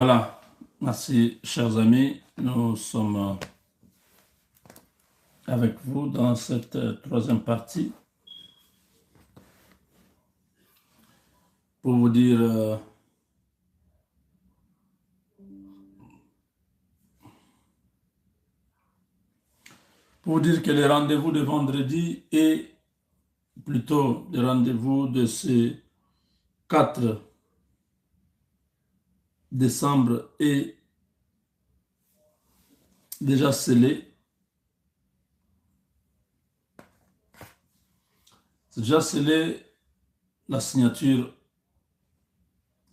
Voilà, merci chers amis, nous sommes avec vous dans cette troisième partie pour vous dire que les rendez-vous de vendredi et plutôt les rendez-vous de ce 4 décembre est déjà scellé. C'est déjà scellé la signature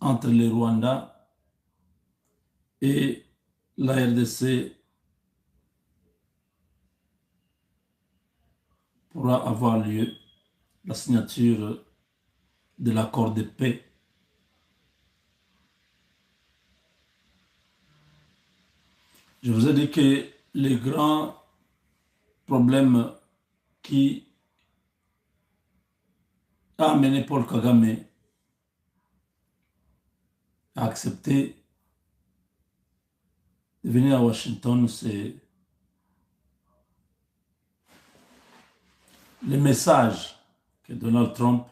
entre le Rwanda et la RDC pourra avoir lieu, la signature de l'accord de paix. Je vous ai dit que les grands problèmes qui a amené Paul Kagame à accepter de venir à Washington, c'est le message que Donald Trump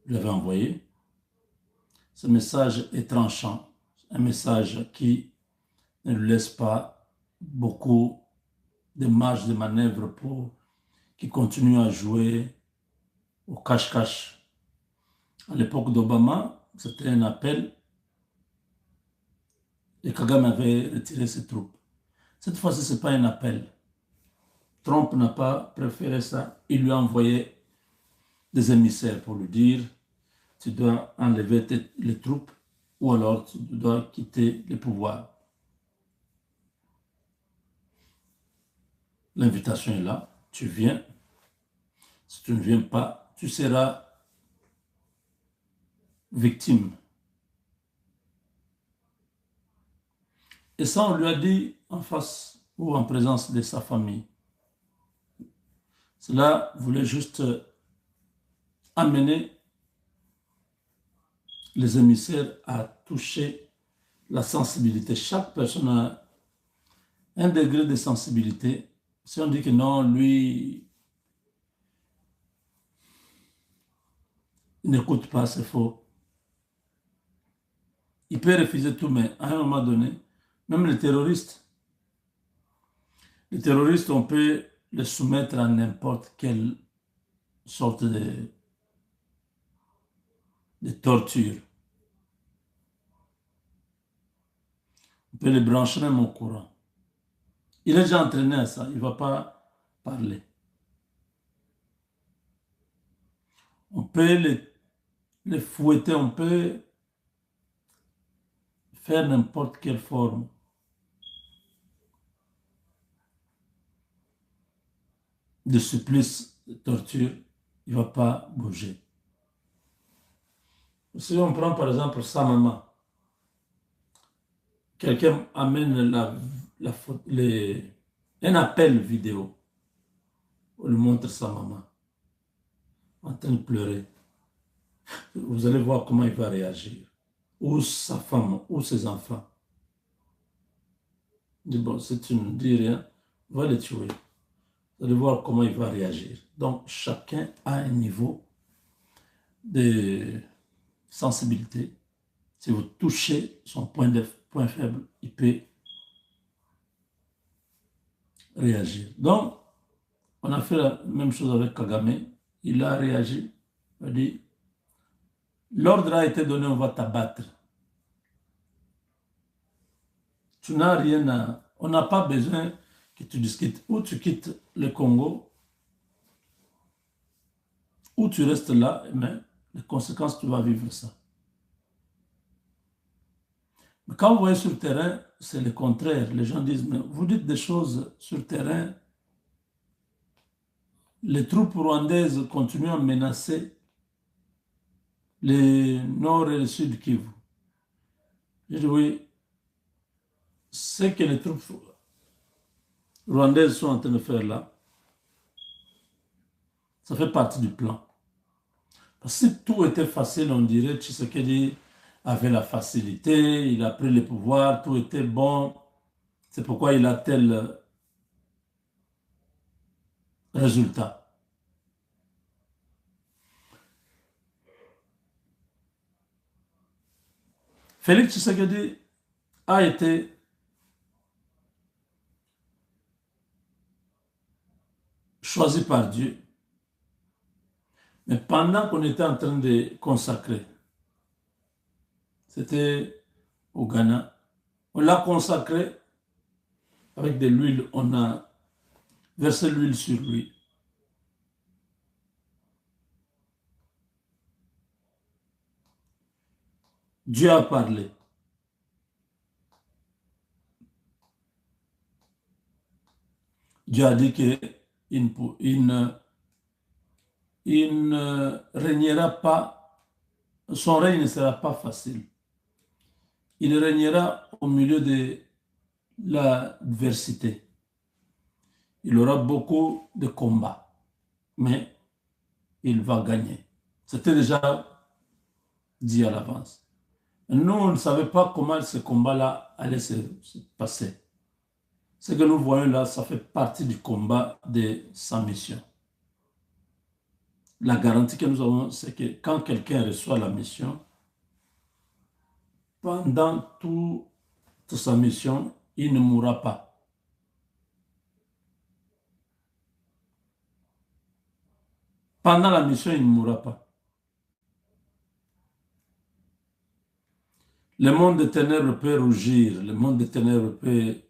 lui avait envoyé. Ce message est tranchant, un message qui ne lui laisse pas beaucoup de marge de manœuvre pour qu'il continue à jouer au cache-cache. À l'époque d'Obama, c'était un appel et Kagame avait retiré ses troupes. Cette fois-ci, ce n'est pas un appel. Trump n'a pas préféré ça. Il lui a envoyé des émissaires pour lui dire tu dois enlever les troupes ou alors tu dois quitter le pouvoir. L'invitation est là, tu viens. Si tu ne viens pas, tu seras victime. Et ça, on lui a dit en face ou en présence de sa famille. Cela voulait juste amener les émissaires à toucher la sensibilité. Chaque personne a un degré de sensibilité. Si on dit que non, lui, il n'écoute pas, c'est faux. Il peut refuser tout, mais à un moment donné, même les terroristes, on peut les soumettre à n'importe quelle sorte de torture. On peut les brancher même au courant. Il est déjà entraîné à ça, il ne va pas parler. On peut les fouetter, on peut faire n'importe quelle forme de supplice, de torture, il ne va pas bouger. Si on prend par exemple sa maman, quelqu'un amène un appel vidéo, on lui montre sa maman en train de pleurer. Vous allez voir comment il va réagir. Ou sa femme, ou ses enfants. Il dit, bon, si tu ne dis rien, va les tuer. Vous allez voir comment il va réagir. Donc, chacun a un niveau de sensibilité. Si vous touchez son point faible, il peut réagir. Donc, on a fait la même chose avec Kagame. Il a réagi. Il a dit, l'ordre a été donné, on va t'abattre. Tu n'as rien à... On n'a pas besoin que tu discutes. Ou tu quittes le Congo, ou tu restes là, mais les conséquences, tu vas vivre ça. Mais quand vous voyez sur le terrain, c'est le contraire. Les gens disent, mais vous dites des choses sur le terrain. Les troupes rwandaises continuent à menacer le nord et le sud Kivu. Je dis oui, ce que les troupes rwandaises sont en train de faire là, ça fait partie du plan. Parce que si tout était facile, on dirait Tshisekedi avait la facilité, il a pris le pouvoir, tout était bon. C'est pourquoi il a tel résultat. Félix Tshisekedi a été choisi par Dieu. Mais pendant qu'on était en train de consacrer, c'était au Ghana, on l'a consacré avec de l'huile, on a versé l'huile sur lui. Dieu a parlé. Dieu a dit qu'il ne régnera pas, son règne ne sera pas facile. Il régnera au milieu de l'adversité. Il aura beaucoup de combats, mais il va gagner. C'était déjà dit à l'avance. Nous, on ne savait pas comment ce combat-là allait se passer. Ce que nous voyons là, ça fait partie du combat de sa mission. La garantie que nous avons, c'est que quand quelqu'un reçoit la mission, pendant toute sa mission, il ne mourra pas. Pendant la mission, il ne mourra pas. Le monde des ténèbres peut rougir, le monde des ténèbres peut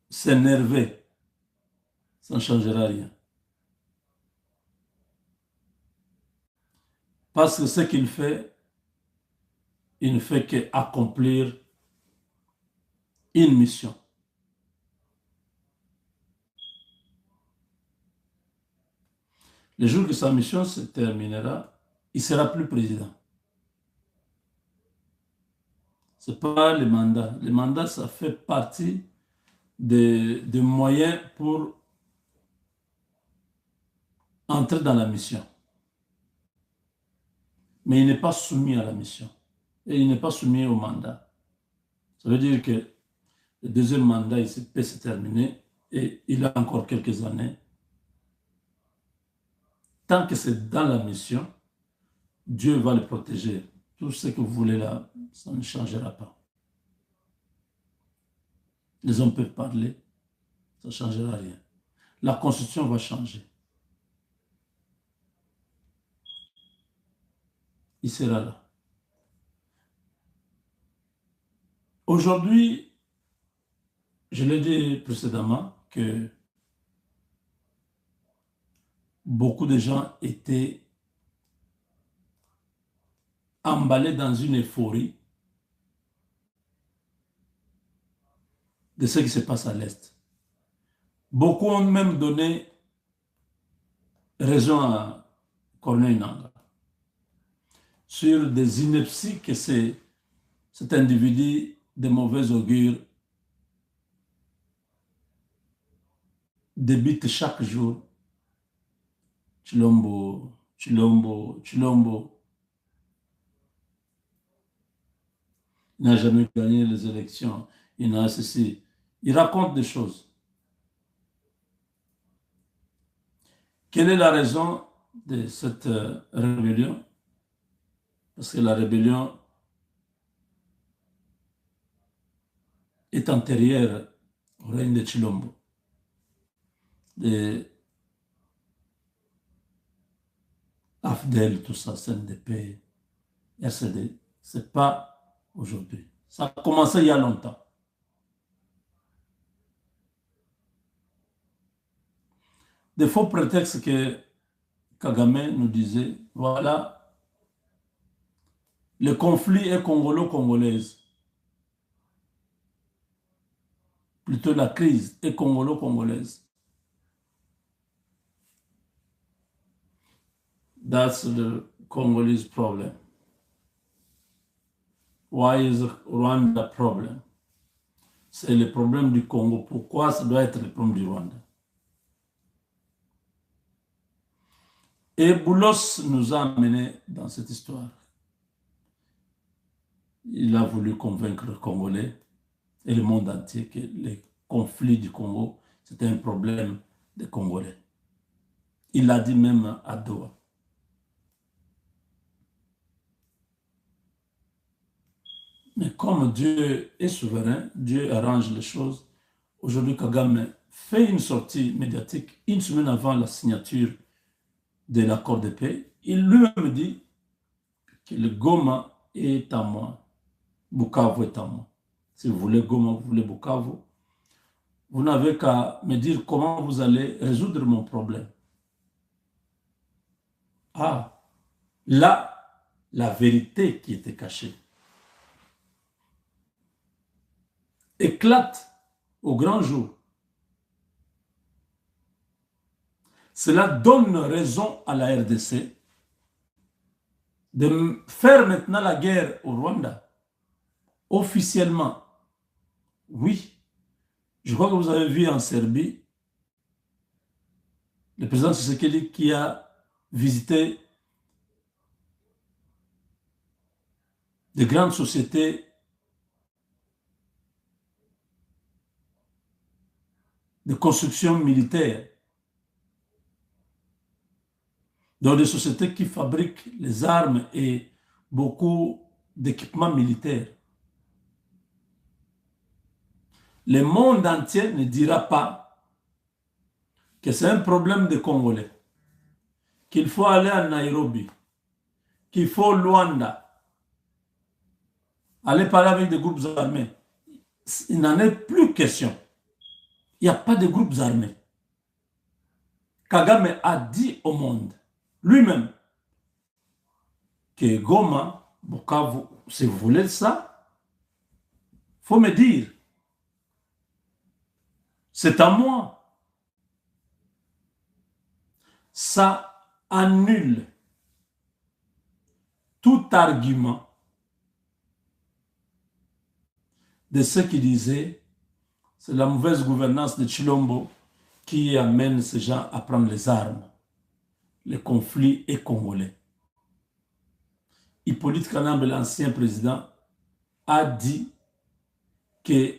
s'énerver. Ça ne changera rien. Parce que ce qu'il fait, il ne fait qu'accomplir une mission. Le jour que sa mission se terminera, il ne sera plus président. Ce n'est pas le mandat. Le mandat, ça fait partie des moyens pour entrer dans la mission. Mais il n'est pas soumis à la mission. Et il n'est pas soumis au mandat. Ça veut dire que le deuxième mandat, il peut se terminer et il a encore quelques années. Tant que c'est dans la mission, Dieu va le protéger. Tout ce que vous voulez là, ça ne changera pas. Les hommes peuvent parler, ça ne changera rien. La constitution va changer. Il sera là. Aujourd'hui, je l'ai dit précédemment que beaucoup de gens étaient emballés dans une euphorie de ce qui se passe à l'Est. Beaucoup ont même donné raison à Corneille Nangaa sur des inepties que cet individu de mauvais augure débite chaque jour. Chilombo, Chilombo, Chilombo. Il n'a jamais gagné les élections. Il n'a ceci. Il raconte des choses. Quelle est la raison de cette rébellion? Parce que la rébellion est antérieure au règne de Chilombo. De AFDEL, tout ça, CNDP, RCD, ce n'est pas aujourd'hui. Ça a commencé il y a longtemps. Des faux prétextes que Kagame nous disait, voilà, le conflit est congolo-congolaise. Plutôt la crise est congolo-congolaise. That's the Congolese problem. Why is Rwanda problem? C'est le problème du Congo. Pourquoi ça doit être le problème du Rwanda? Et Boulos nous a amenés dans cette histoire. Il a voulu convaincre les Congolais et le monde entier que les conflits du Congo, c'était un problème des Congolais. Il l'a dit même à Doha. Mais comme Dieu est souverain, Dieu arrange les choses. Aujourd'hui, Kagame fait une sortie médiatique une semaine avant la signature de l'accord de paix. Il lui-même dit que le Goma est à moi, Bukavu est à moi. Si vous voulez Goma, vous voulez Bukavu, vous n'avez qu'à me dire comment vous allez résoudre mon problème. Ah, là, la vérité qui était cachée éclate au grand jour. Cela donne raison à la RDC de faire maintenant la guerre au Rwanda. Officiellement, oui. Je crois que vous avez vu en Serbie, le président Tshisekedi qui a visité de grandes sociétés de construction militaire, dans des sociétés qui fabriquent les armes et beaucoup d'équipements militaires. Le monde entier ne dira pas que c'est un problème des Congolais, qu'il faut aller à Nairobi, qu'il faut Luanda, aller parler avec des groupes armés. Il n'en est plus question. Il n'y a pas de groupes armés. Kagame a dit au monde, lui-même, que Goma, Bukavu, si vous voulez ça, il faut me dire. C'est à moi. Ça annule tout argument de ceux qui disaient c'est la mauvaise gouvernance de Chilombo qui amène ces gens à prendre les armes. Le conflit est congolais. Hippolyte Kanambe, l'ancien président, a dit que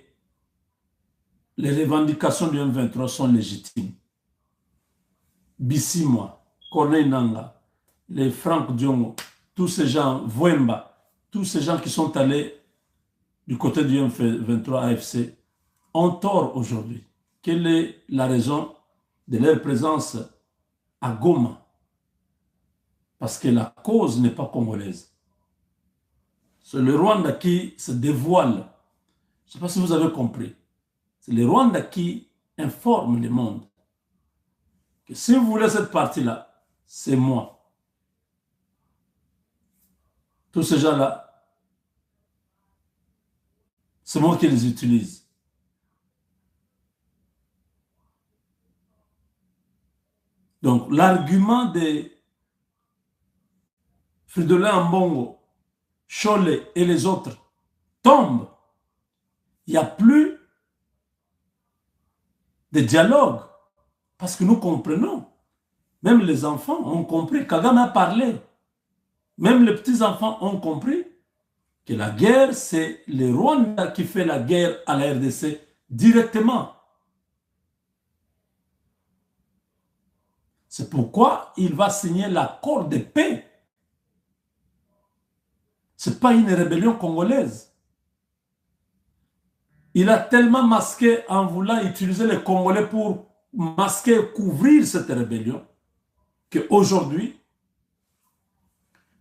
les revendications du M23 sont légitimes. Bissimoa, Corneille Nanga, les Franck Diongo, tous ces gens, Vwemba, tous ces gens qui sont allés du côté du M23 AFC ont tort aujourd'hui. Quelle est la raison de leur présence à Goma? Parce que la cause n'est pas congolaise. C'est le Rwanda qui se dévoile. Je ne sais pas si vous avez compris. C'est le Rwanda qui informe le monde que si vous voulez cette partie-là, c'est moi. Tous ces gens-là, c'est moi qui les utilise. Donc, l'argument de Fridolin Ambongo, Cholet et les autres tombe. Il n'y a plus de dialogue. Parce que nous comprenons. Même les enfants ont compris. Kagame a parlé. Même les petits-enfants ont compris que la guerre, c'est le Rwanda qui fait la guerre à la RDC directement. C'est pourquoi il va signer l'accord de paix. Ce n'est pas une rébellion congolaise. Il a tellement masqué en voulant utiliser les Congolais pour masquer et couvrir cette rébellion qu'aujourd'hui,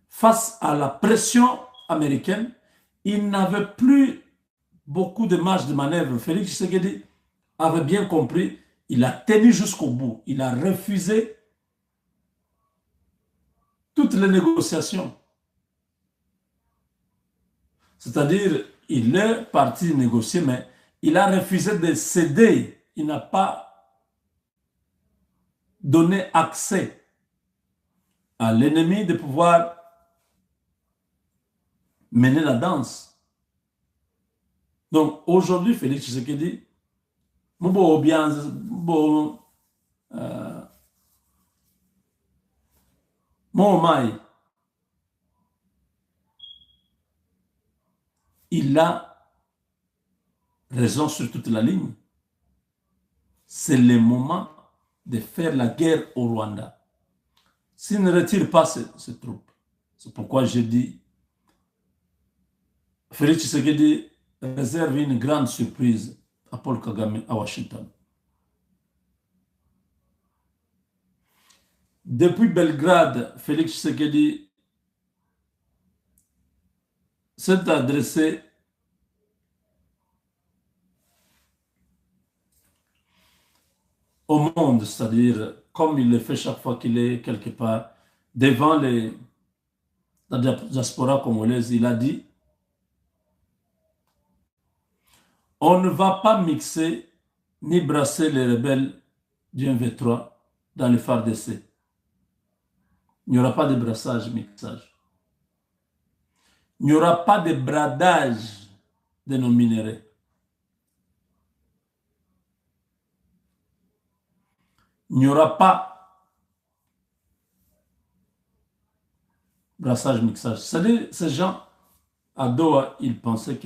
face à la pression américaine, il n'avait plus beaucoup de marge de manœuvre. Félix Tshisekedi avait bien compris, il a tenu jusqu'au bout. Il a refusé toutes les négociations. C'est-à-dire, il est parti négocier, mais il a refusé de céder. Il n'a pas donné accès à l'ennemi de pouvoir mener la danse. Donc, aujourd'hui, Félix Tshisekedi, Mohamed, il a raison sur toute la ligne. C'est le moment de faire la guerre au Rwanda. S'il ne retire pas ses troupes, c'est pourquoi j'ai dit, Félix Tshisekedi réserve une grande surprise à Paul Kagame à Washington. Depuis Belgrade, Félix Tshisekedi s'est adressé au monde, c'est-à-dire comme il le fait chaque fois qu'il est quelque part devant la diaspora congolaise, il a dit, on ne va pas mixer ni brasser les rebelles du M23 dans le FARDC. Il n'y aura pas de brassage, mixage. Il n'y aura pas de bradage de nos minéraux. Il n'y aura pas brassage, mixage. C'est-à-dire, ces gens, à Doha, ils pensaient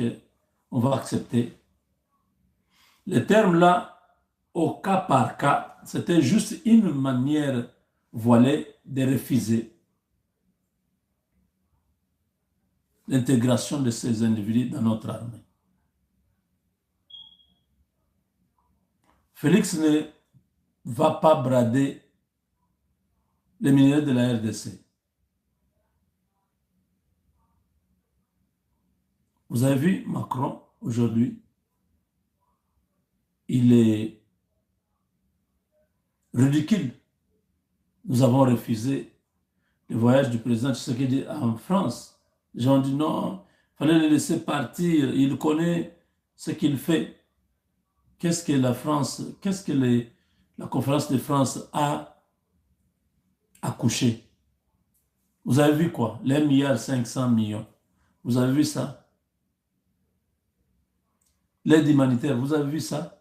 qu'on va accepter. Les termes-là, au cas par cas, c'était juste une manière voilée de refuser l'intégration de ces individus dans notre armée. Félix ne va pas brader les minéraux de la RDC. Vous avez vu Macron aujourd'hui, il est ridicule. Nous avons refusé le voyage du président Tshisekedi en France. Les gens ont dit non, il fallait le laisser partir, il connaît ce qu'il fait. Qu'est-ce que la France, qu'est-ce que la conférence de France a accouché? Vous avez vu quoi? Les 1,5 milliard. Vous avez vu ça? L'aide humanitaire, vous avez vu ça?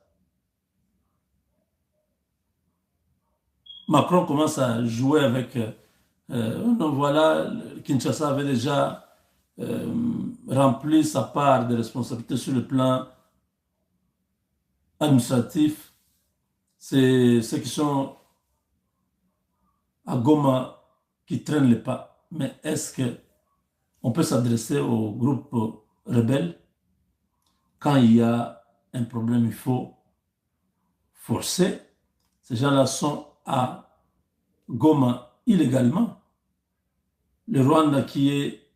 Macron commence à jouer avec... donc voilà, Kinshasa avait déjà rempli sa part de responsabilité sur le plan administratif. C'est ceux qui sont à Goma qui traînent les pas. Mais est-ce qu'on peut s'adresser aux groupes rebelles? Quand il y a un problème, il faut forcer. Ces gens-là sont à Goma illégalement. Le Rwanda qui est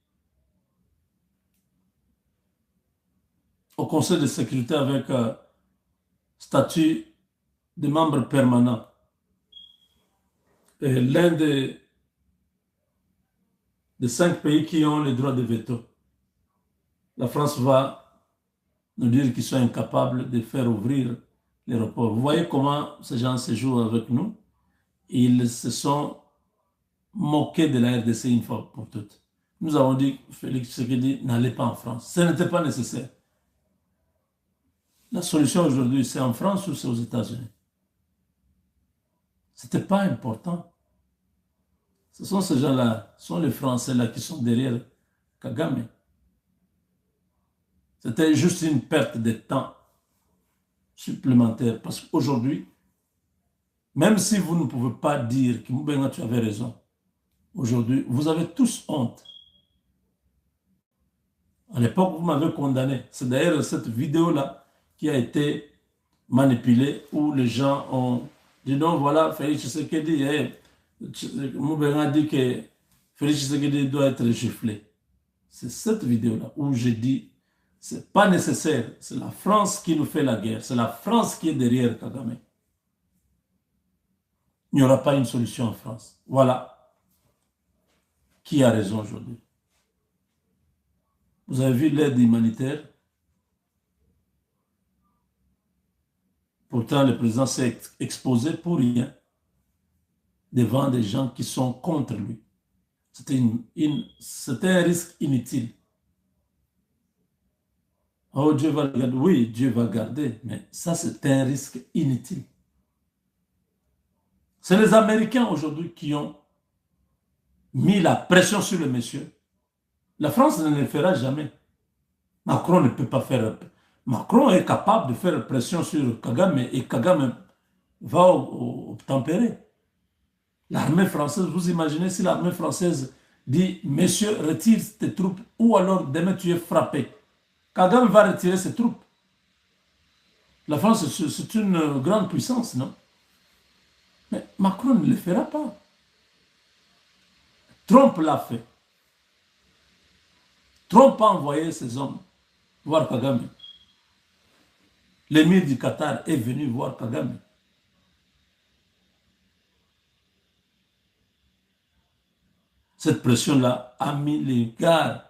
au Conseil de sécurité avec statut de membre permanent. L'un des 5 pays qui ont le droit de veto. La France va nous dire qu'ils sont incapables de faire ouvrir l'aéroport. Vous voyez comment ces gens se jouent avec nous? Ils se sont moqués de la RDC une fois pour toutes. Nous avons dit, Félix Tshisekedi, n'allez pas en France. Ce n'était pas nécessaire. La solution aujourd'hui, c'est en France ou c'est aux États-Unis? Ce n'était pas important. Ce sont ces gens-là, ce sont les Français-là qui sont derrière Kagame. C'était juste une perte de temps supplémentaire. Parce qu'aujourd'hui, même si vous ne pouvez pas dire que Moubenga, tu avais raison, aujourd'hui, vous avez tous honte. À l'époque, vous m'avez condamné. C'est d'ailleurs cette vidéo-là qui a été manipulée où les gens ont dit non, voilà, Félix Tshisekedi, Moubenga dit que Félix Tshisekedi doit être giflé. C'est cette vidéo-là où j'ai dit c'est pas nécessaire. C'est la France qui nous fait la guerre. C'est la France qui est derrière Kagame. Il n'y aura pas une solution en France. Voilà qui a raison aujourd'hui. Vous avez vu l'aide humanitaire. Pourtant, le président s'est exposé pour rien devant des gens qui sont contre lui. C'était un risque inutile. Oh, Dieu va le garder. Oui, Dieu va le garder, mais ça, c'est un risque inutile. C'est les Américains aujourd'hui qui ont mis la pression sur le monsieur. La France ne le fera jamais. Macron ne peut pas faire. Macron est capable de faire pression sur Kagame et Kagame va tempérer. L'armée française, vous imaginez si l'armée française dit, monsieur, retire tes troupes ou alors demain tu es frappé. Kagame va retirer ses troupes. La France, c'est une grande puissance, non? Mais Macron ne le fera pas. Trump l'a fait. Trump a envoyé ses hommes voir Kagame. L'émir du Qatar est venu voir Kagame. Cette pression-là a mis les gars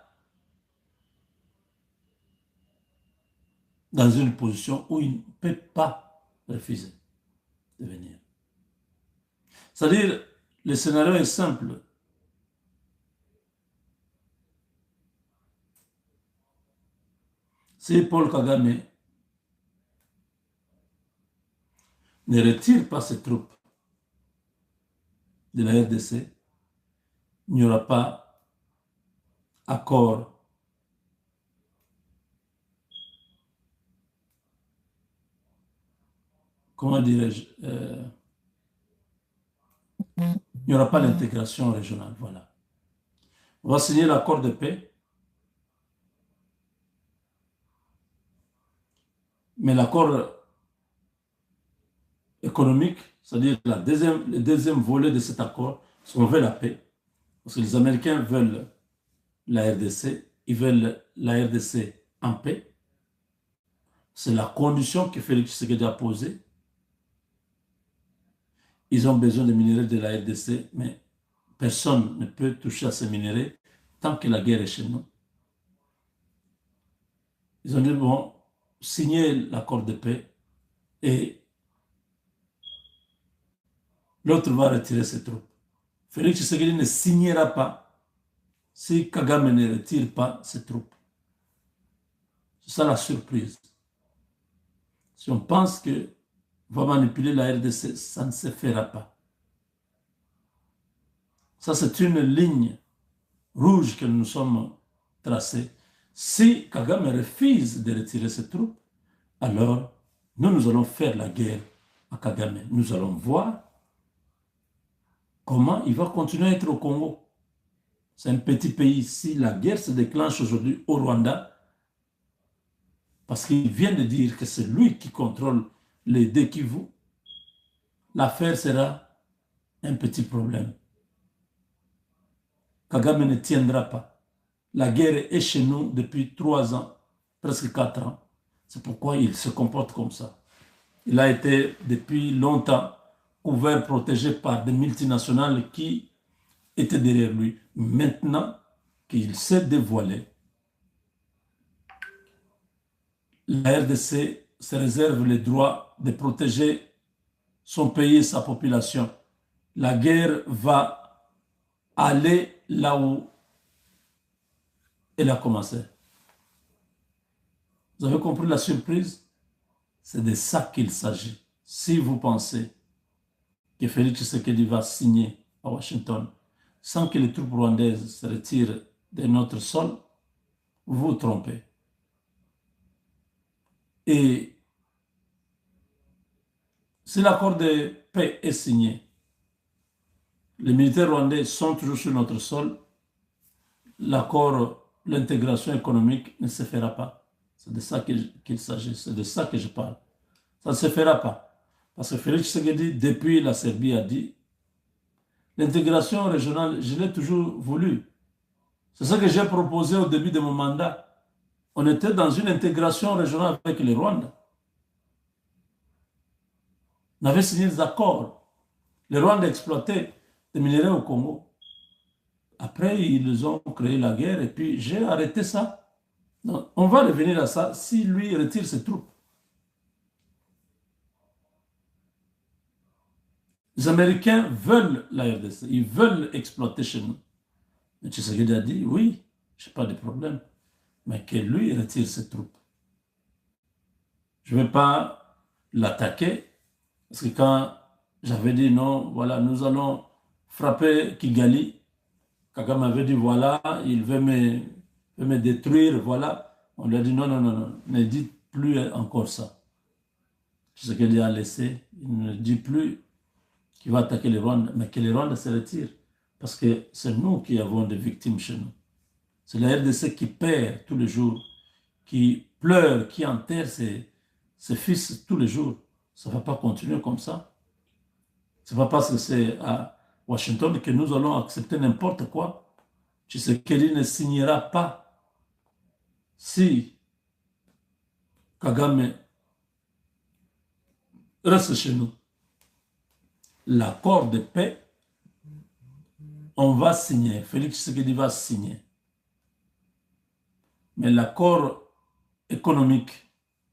dans une position où il ne peut pas refuser de venir. C'est-à-dire, le scénario est simple. Si Paul Kagame ne retire pas ses troupes de la RDC, il n'y aura pas accord comment dirais-je, il n'y aura pas d'intégration régionale. Voilà. On va signer l'accord de paix, mais l'accord économique, c'est-à-dire le deuxième volet de cet accord, c'est qu'on veut la paix. Parce que les Américains veulent la RDC, ils veulent la RDC en paix. C'est la condition que Félix Tshisekedi a posée. Ils ont besoin des minéraux de la RDC, mais personne ne peut toucher à ces minéraux tant que la guerre est chez nous. Ils ont dit, bon, signez l'accord de paix et l'autre va retirer ses troupes. Félix Tshisekedi ne signera pas si Kagame ne retire pas ses troupes. C'est ça la surprise. Si on pense que va manipuler la RDC, ça ne se fera pas. Ça, c'est une ligne rouge que nous sommes tracée. Si Kagame refuse de retirer ses troupes, alors nous allons faire la guerre à Kagame. Nous allons voir comment il va continuer à être au Congo. C'est un petit pays. Si la guerre se déclenche aujourd'hui au Rwanda, parce qu'il vient de dire que c'est lui qui contrôle les deux Kivu, l'affaire sera un petit problème. Kagame ne tiendra pas. La guerre est chez nous depuis 3 ans, presque 4 ans. C'est pourquoi il se comporte comme ça. Il a été depuis longtemps couvert, protégé par des multinationales qui étaient derrière lui. Maintenant qu'il s'est dévoilé, la RDC se réserve le droit de protéger son pays et sa population. La guerre va aller là où elle a commencé. Vous avez compris la surprise? C'est de ça qu'il s'agit. Si vous pensez que Félix Tshisekedi va signer à Washington sans que les troupes rwandaises se retirent de notre sol, vous vous trompez. Et si l'accord de paix est signé, les militaires rwandais sont toujours sur notre sol, l'accord, l'intégration économique ne se fera pas. C'est de ça qu'il s'agit, c'est de ça que je parle. Ça ne se fera pas. Parce que Félix Tshisekedi, depuis la Serbie, a dit l'intégration régionale, je l'ai toujours voulu. C'est ça que j'ai proposé au début de mon mandat. On était dans une intégration régionale avec le Rwanda. On avait signé des accords. Le Rwanda exploitait des minéraux au Congo. Après, ils ont créé la guerre et puis j'ai arrêté ça. Non, on va revenir à ça si lui retire ses troupes. Les Américains veulent la RDC, ils veulent exploiter chez nous. Mais Tshisekedi a dit, oui, je n'ai pas de problème, mais que lui retire ses troupes. Je ne vais pas l'attaquer, parce que quand j'avais dit non, voilà, nous allons frapper Kigali, Kagame avait dit, voilà, il veut me détruire, voilà. On lui a dit, non, non, non, non, ne dites plus encore ça. Ce qu'il a laissé, il ne dit plus qu'il va attaquer les Rwandais, mais que les Rwandais se retirent. Parce que c'est nous qui avons des victimes chez nous. C'est la RDC qui perd tous les jours, qui pleure, qui enterre ses fils tous les jours. Ça ne va pas continuer comme ça. Ce n'est pas parce que c'est à Washington que nous allons accepter n'importe quoi. Tshisekedi ne signera pas si Kagame reste chez nous. L'accord de paix, on va signer. Félix Tshisekedi va signer. Mais l'accord économique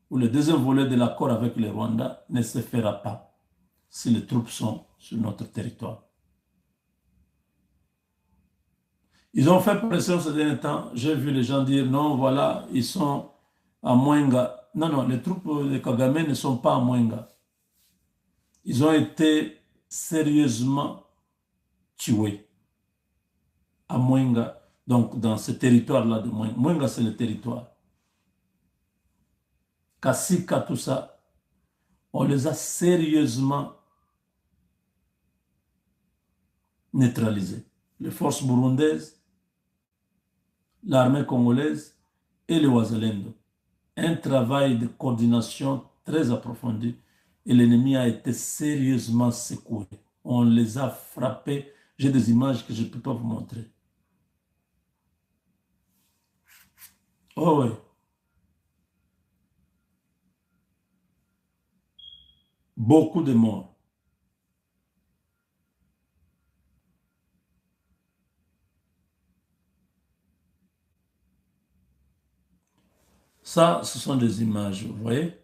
ou le deuxième volet de l'accord avec le Rwanda ne se fera pas si les troupes sont sur notre territoire. Ils ont fait pression ces derniers temps. J'ai vu les gens dire non, voilà, ils sont à Mwenga. Non, non, les troupes de Kagame ne sont pas à Mwenga. Ils ont été sérieusement tués à Mwenga, donc dans ce territoire-là de Mwenga. Mwenga, c'est le territoire. Kassika, tout ça, on les a sérieusement neutralisés. Les forces burundaises, l'armée congolaise et les Ouazalendo. Un travail de coordination très approfondi et l'ennemi a été sérieusement secoué. On les a frappés. J'ai des images que je ne peux pas vous montrer. Oh oui. Beaucoup de morts. Ça, ce sont des images, vous voyez?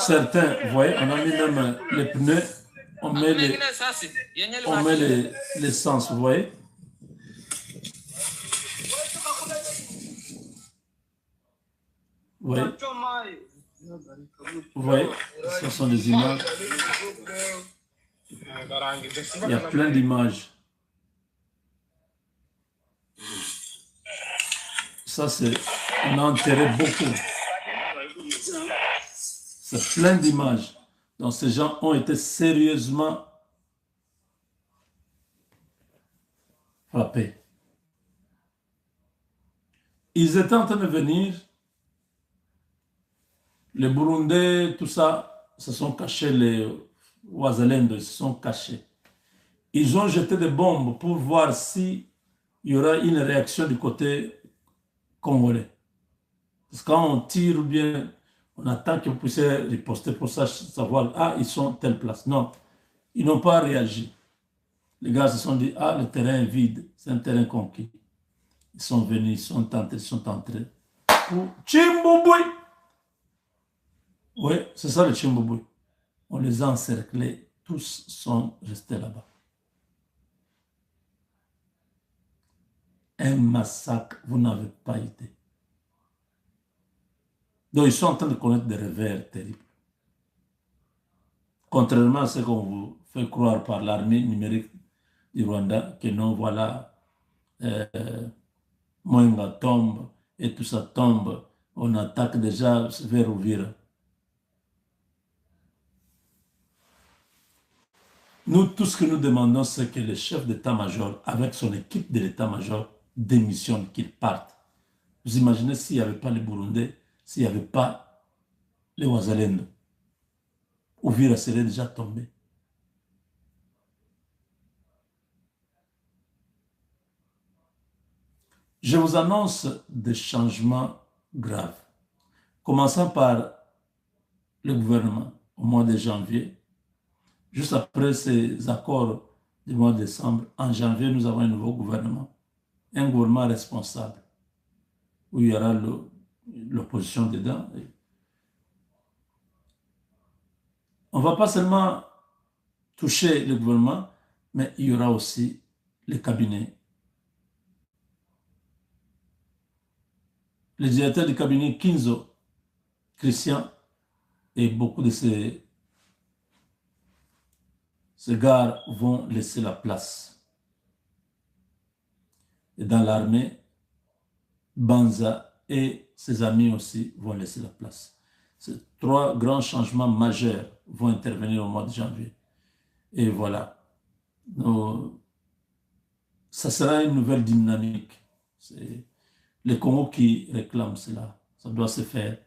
Certains, vous voyez, on a mis même les pneus, on met l'essence, vous voyez? Vous voyez? Vous voyez? Ce sont des images. Il y a plein d'images. Ça, c'est... On a enterré beaucoup. C'est plein d'images. Donc, ces gens ont été sérieusement frappés. Ils étaient en train de venir. Les Burundais, tout ça, se sont cachés. Les Ouazalendo, ils se sont cachés. Ils ont jeté des bombes pour voir s'il y aura une réaction du côté congolais. Parce que quand on tire ou bien on attend que vous puissiez riposter pour ça, savoir, ah, ils sont telle place. Non, ils n'ont pas réagi. Les gars se sont dit, ah, le terrain est vide, c'est un terrain conquis. Ils sont venus, ils sont entrés. Chimbouboui! Oui, c'est ça le Chimbouboui. On les a encerclés, tous sont restés là-bas. Un massacre, vous n'avez pas idée. Donc, ils sont en train de connaître des revers terribles. Contrairement à ce qu'on vous fait croire par l'armée numérique du Rwanda, que non, voilà, Mwenga tombe et tout ça tombe, on attaque déjà vers Ouvira. Nous, tout ce que nous demandons, c'est que le chef d'état-major, avec son équipe de l'état-major, démissionne, qu'il parte. Vous imaginez s'il n'y avait pas les Burundais, s'il n'y avait pas les Ouazalendo, Ouvira serait déjà tombé. Je vous annonce des changements graves. Commençons par le gouvernement au mois de janvier. Juste après ces accords du mois de décembre, en janvier, nous avons un nouveau gouvernement. Un gouvernement responsable, où il y aura l'opposition dedans. On ne va pas seulement toucher le gouvernement, mais il y aura aussi les cabinets. Le directeur du cabinet Kinzo, Christian, et beaucoup de ses ces gars vont laisser la place. Et dans l'armée, Banza et ses amis aussi vont laisser la place. Ces trois grands changements majeurs vont intervenir au mois de janvier. Et voilà. Ça sera une nouvelle dynamique. C'est les Congo qui réclament cela. Ça doit se faire.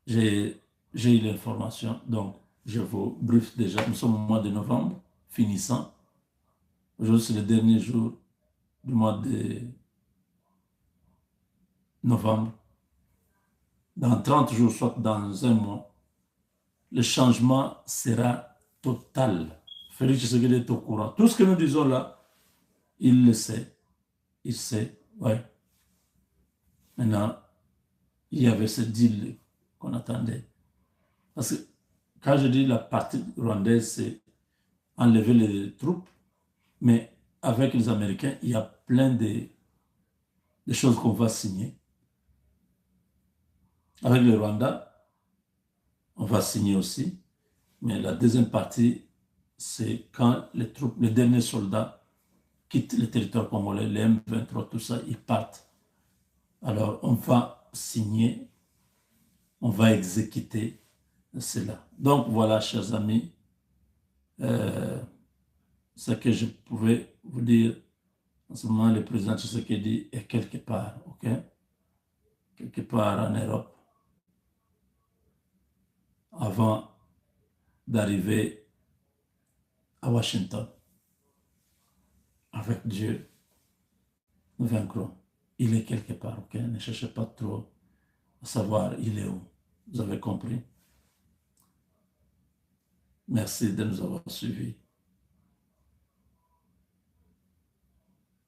J'ai eu l'information, donc je vous briefe déjà. Nous sommes au mois de novembre, finissant. Aujourd'hui, c'est le dernier jour du mois de novembre. Dans 30 jours, soit dans un mois, le changement sera total. Félix Tshisekedi est au courant. Tout ce que nous disons là, il le sait. Il sait, ouais. Maintenant, il y avait ce deal qu'on attendait. Parce que quand je dis la partie rwandaise, c'est enlever les troupes, mais avec les Américains, il y a plein de choses qu'on va signer. Avec le Rwanda, on va signer aussi. Mais la deuxième partie, c'est quand les troupes, les derniers soldats quittent le territoire congolais, les M23, tout ça, ils partent. Alors, on va signer, on va exécuter cela. Donc, voilà, chers amis, ce que je pouvais vous dire. En ce moment, le président Tshisekedi est quelque part, ok? Quelque part en Europe, avant d'arriver à Washington. Avec Dieu, nous vaincrons. Il est quelque part, ok? Ne cherchez pas trop à savoir il est où. Vous avez compris? Merci de nous avoir suivis.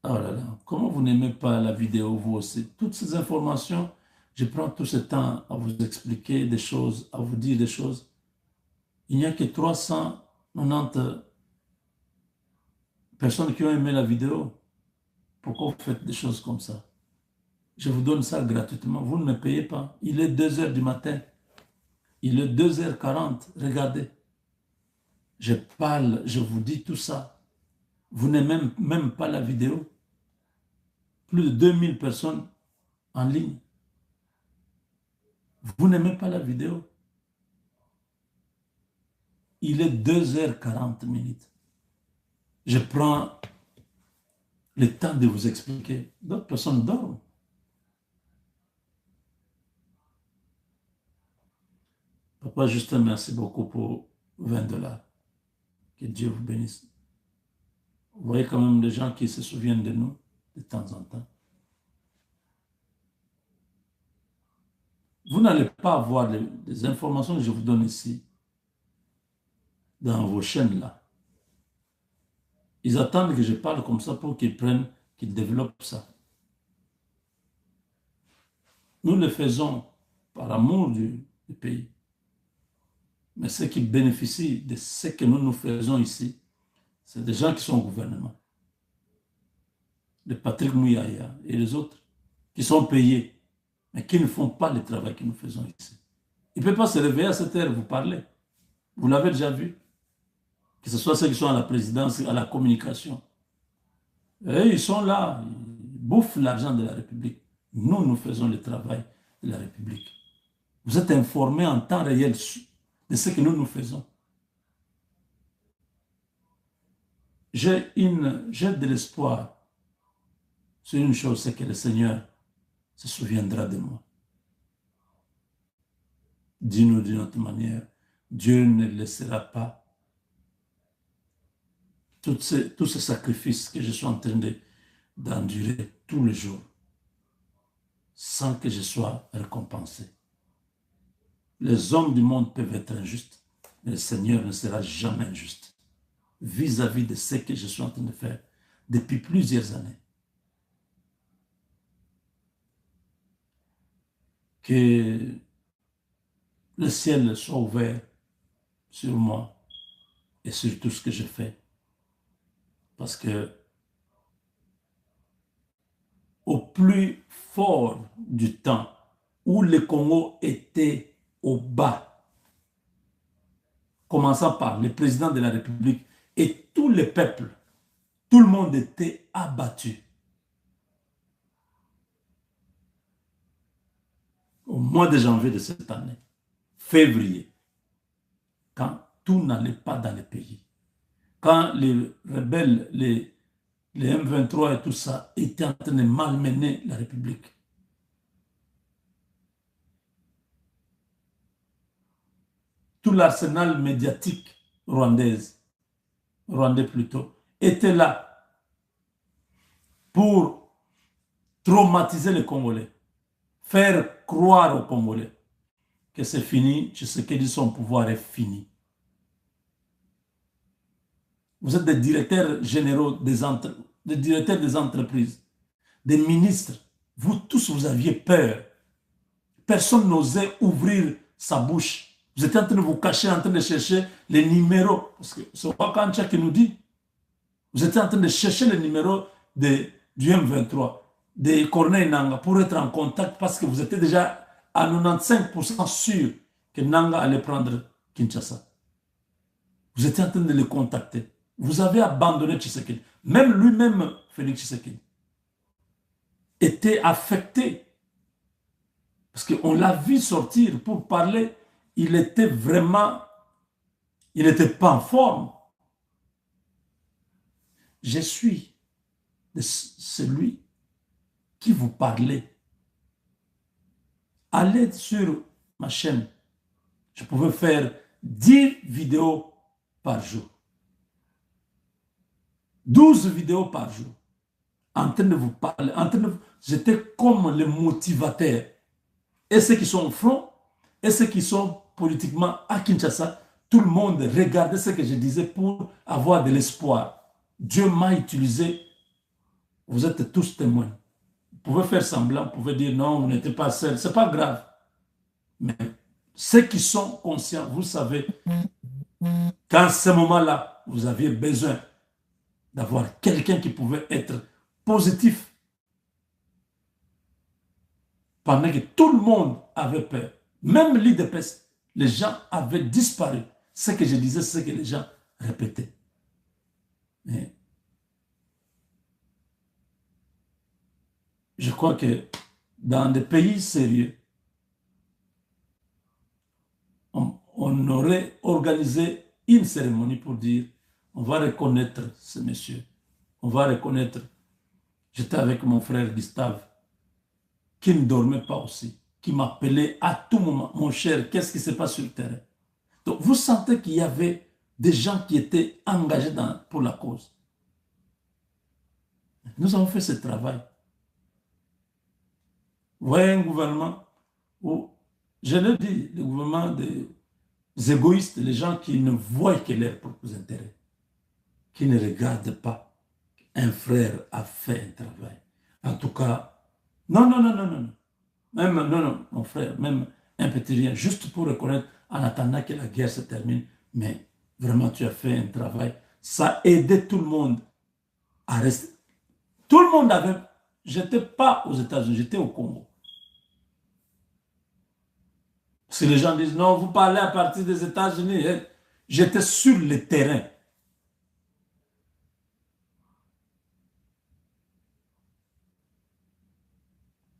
Oh là là, comment vous n'aimez pas la vidéo, vous aussi? Toutes ces informations, je prends tout ce temps à vous expliquer des choses, à vous dire des choses. Il n'y a que 390 personnes qui ont aimé la vidéo. Pourquoi vous faites des choses comme ça? Je vous donne ça gratuitement. Vous ne me payez pas. Il est 2 heures du matin. Il est 2h40. Regardez. Je parle, je vous dis tout ça. Vous n'aimez même pas la vidéo. Plus de 2000 personnes en ligne. Vous n'aimez pas la vidéo. Il est 2h40 minutes. Je prends le temps de vous expliquer. D'autres personnes dorment. Papa Justin, merci beaucoup pour 20 $. Que Dieu vous bénisse. Vous voyez quand même des gens qui se souviennent de nous de temps en temps. Vous n'allez pas avoir les informations que je vous donne ici, dans vos chaînes là. Ils attendent que je parle comme ça pour qu'ils prennent, qu'ils développent ça. Nous le faisons par amour du pays. Mais ceux qui bénéficient de ce que nous faisons ici, c'est des gens qui sont au gouvernement. Les Patrick Mouyaya et les autres, qui sont payés, mais qui ne font pas le travail que nous faisons ici. Il ne peut pas se réveiller à cette heure et vous parler. Vous l'avez déjà vu. Que ce soit ceux qui sont à la présidence, à la communication. Et ils sont là, ils bouffent l'argent de la République. Nous, nous faisons le travail de la République. Vous êtes informés en temps réel de ce que nous faisons. J'ai de l'espoir sur une chose, c'est que le Seigneur se souviendra de moi. Dis-nous d'une autre manière, Dieu ne laissera pas tous ces sacrifices que je suis en train d'endurer tous les jours sans que je sois récompensé. Les hommes du monde peuvent être injustes, mais le Seigneur ne sera jamais injuste vis-à-vis de ce que je suis en train de faire depuis plusieurs années. Que le ciel soit ouvert sur moi et sur tout ce que je fais. Parce que au plus fort du temps où le Congo était au bas, commençant par le président de la République et tous les peuples, tout le monde était abattu. Au mois de janvier de cette année, février, quand tout n'allait pas dans le pays, quand les rebelles, les M23 et tout ça étaient en train de malmener la République. Tout l'arsenal médiatique rwandais plutôt, était là pour traumatiser les Congolais, faire croire aux Congolais que c'est fini, Tshisekedi, son pouvoir est fini. Vous êtes des directeurs généraux des directeurs des entreprises, des ministres. Vous tous, vous aviez peur. Personne n'osait ouvrir sa bouche. Vous étiez en train de vous cacher, en train de chercher les numéros. Parce que c'est Wakancha qui nous dit. Vous étiez en train de chercher les numéros du M23, de Corneille Nanga, pour être en contact, parce que vous étiez déjà à 95% sûr que Nanga allait prendre Kinshasa. Vous étiez en train de le contacter. Vous avez abandonné Tshisekedi. Même lui-même, Félix Tshisekedi, était affecté. Parce qu'on l'a vu sortir pour parler. Il était vraiment... Il n'était pas en forme. Je suis de celui qui vous parlait. Allez sur ma chaîne. Je pouvais faire 10 vidéos par jour. 12 vidéos par jour. En train de vous parler. J'étais comme le motivateur. Et ceux qui sont au front, et ceux qui sont politiquement à Kinshasa, tout le monde regardait ce que je disais pour avoir de l'espoir. Dieu m'a utilisé. Vous êtes tous témoins. Vous pouvez faire semblant, vous pouvez dire non, vous n'êtes pas seul. Ce n'est pas grave. Mais ceux qui sont conscients, vous savez qu'à ce moment-là, vous aviez besoin d'avoir quelqu'un qui pouvait être positif. Pendant que tout le monde avait peur. Même l'IDPS, les gens avaient disparu. Ce que je disais, c'est ce que les gens répétaient. Mais je crois que dans des pays sérieux, on aurait organisé une cérémonie pour dire on va reconnaître ce monsieur. On va reconnaître. J'étais avec mon frère Gustave, qui ne dormait pas aussi, qui m'appelait à tout moment. Mon cher, qu'est-ce qui se passe sur le terrain? Donc, vous sentez qu'il y avait des gens qui étaient engagés pour la cause. Nous avons fait ce travail. Vous voyez un gouvernement où, je le dis, le gouvernement des égoïstes, les gens qui ne voient que leurs propres intérêts, qui ne regardent pas qu'un frère a fait un travail. En tout cas, non. Même, non, mon frère, même un petit rien, juste pour reconnaître en attendant que la guerre se termine. Mais vraiment, tu as fait un travail. Ça a aidé tout le monde à rester. Tout le monde avait... J'étais pas aux États-Unis, j'étais au Congo. Si les gens disent, non, vous parlez à partir des États-Unis, j'étais sur le terrain.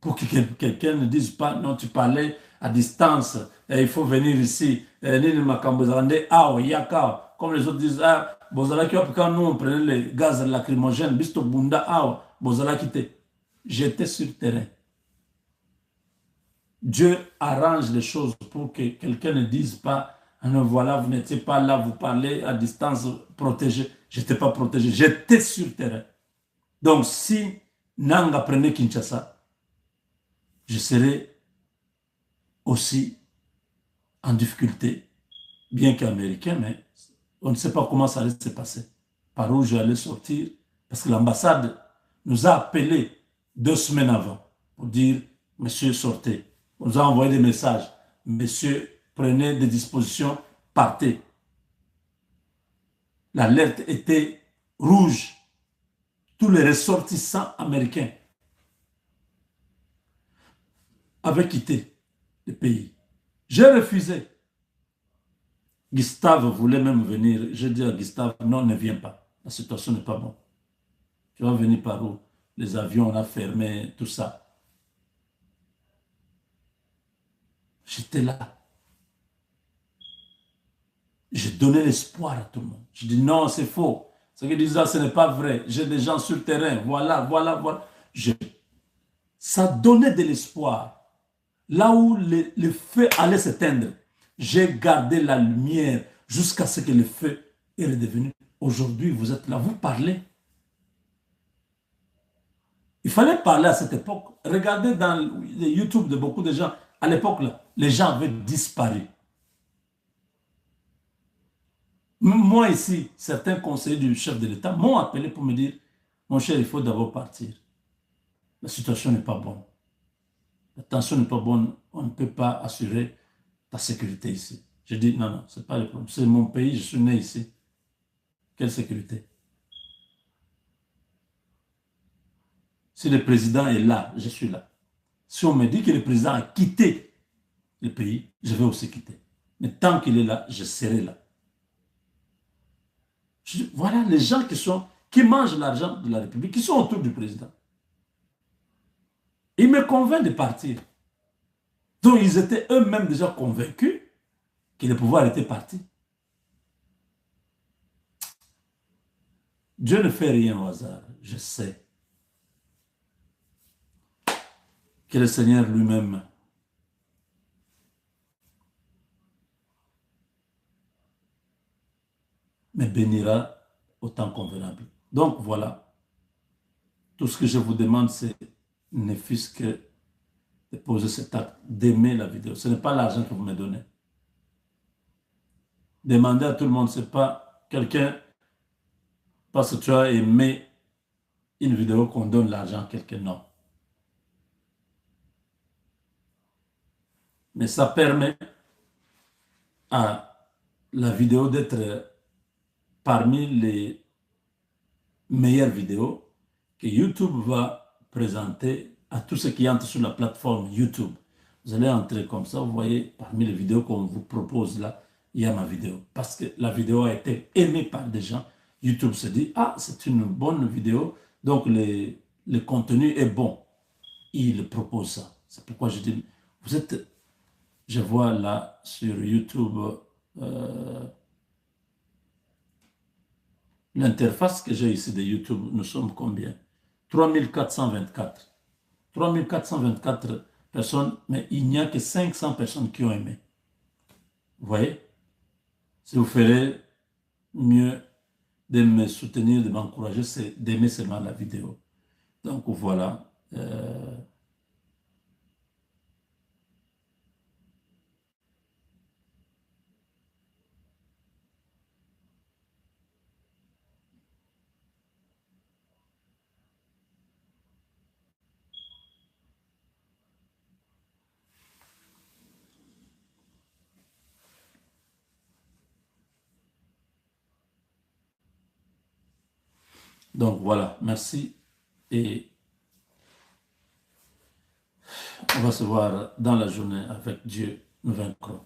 Pour que quelqu'un ne dise pas, non, tu parlais à distance, il faut venir ici. Comme les autres disent, ah, quand nous on prenait les gaz lacrymogènes, bisto bunda, ah, j'étais sur le terrain. Dieu arrange les choses pour que quelqu'un ne dise pas, ah non, voilà, vous n'étiez pas là, vous parlez à distance, protégé. Je n'étais pas protégé, j'étais sur le terrain. Donc, si Nanga prenait Kinshasa, je serais aussi en difficulté, bien qu'américain, mais on ne sait pas comment ça allait se passer. Par où j'allais sortir, parce que l'ambassade nous a appelés 2 semaines avant pour dire, monsieur, sortez. On nous a envoyé des messages, monsieur, prenez des dispositions, partez. L'alerte était rouge. Tous les ressortissants américains avaient quitté le pays. J'ai refusé. Gustave voulait même venir. Je dis à Gustave, non, ne viens pas. La situation n'est pas bonne. Tu vas venir par où? Les avions, on a fermé, tout ça. J'étais là. J'ai donné l'espoir à tout le monde. Je dis non, c'est faux. Ce qu'ils disent là, ce n'est pas vrai. J'ai des gens sur le terrain. Voilà, voilà, voilà. Ça donnait de l'espoir. Là où le feu allait s'éteindre, j'ai gardé la lumière jusqu'à ce que le feu est redevenu. Aujourd'hui, vous êtes là, vous parlez. Il fallait parler à cette époque. Regardez dans les YouTube de beaucoup de gens. À l'époque, là, les gens avaient disparu. Moi ici, certains conseillers du chef de l'État m'ont appelé pour me dire, mon cher, il faut d'abord partir. La situation n'est pas bonne. La tension n'est pas bonne. On ne peut pas assurer ta sécurité ici. Je dis, non, non, ce n'est pas le problème. C'est mon pays, je suis né ici. Quelle sécurité? Si le président est là, je suis là. Si on me dit que le président a quitté le pays, je vais aussi quitter. Mais tant qu'il est là, je serai là. Voilà les gens qui mangent l'argent de la République, qui sont autour du président. Ils me convainquent de partir. Donc ils étaient eux-mêmes déjà convaincus que le pouvoir était parti. Dieu ne fait rien au hasard, je sais. Que le Seigneur lui-même me bénira au temps convenable. Donc voilà, tout ce que je vous demande, c'est ne fût-ce que de poser cet acte, d'aimer la vidéo. Ce n'est pas l'argent que vous me donnez. Demandez à tout le monde, ce n'est pas quelqu'un, parce que tu as aimé une vidéo qu'on donne l'argent à quelqu'un, non. Mais ça permet à la vidéo d'être parmi les meilleures vidéos que YouTube va présenter à tous ceux qui entrent sur la plateforme YouTube. Vous allez entrer comme ça, vous voyez, parmi les vidéos qu'on vous propose là, il y a ma vidéo. Parce que la vidéo a été aimée par des gens. YouTube se dit, ah, c'est une bonne vidéo, donc le contenu est bon. Il propose ça. C'est pourquoi je dis, vous êtes, je vois là sur YouTube, l'interface que j'ai ici de YouTube, nous sommes combien? 3424. 3424 personnes, mais il n'y a que 500 personnes qui ont aimé. Vous voyez? Si vous ferez mieux de me soutenir, de m'encourager, c'est d'aimer seulement la vidéo. Donc voilà. Donc voilà, merci et on va se voir dans la journée avec Dieu, nous vaincrons.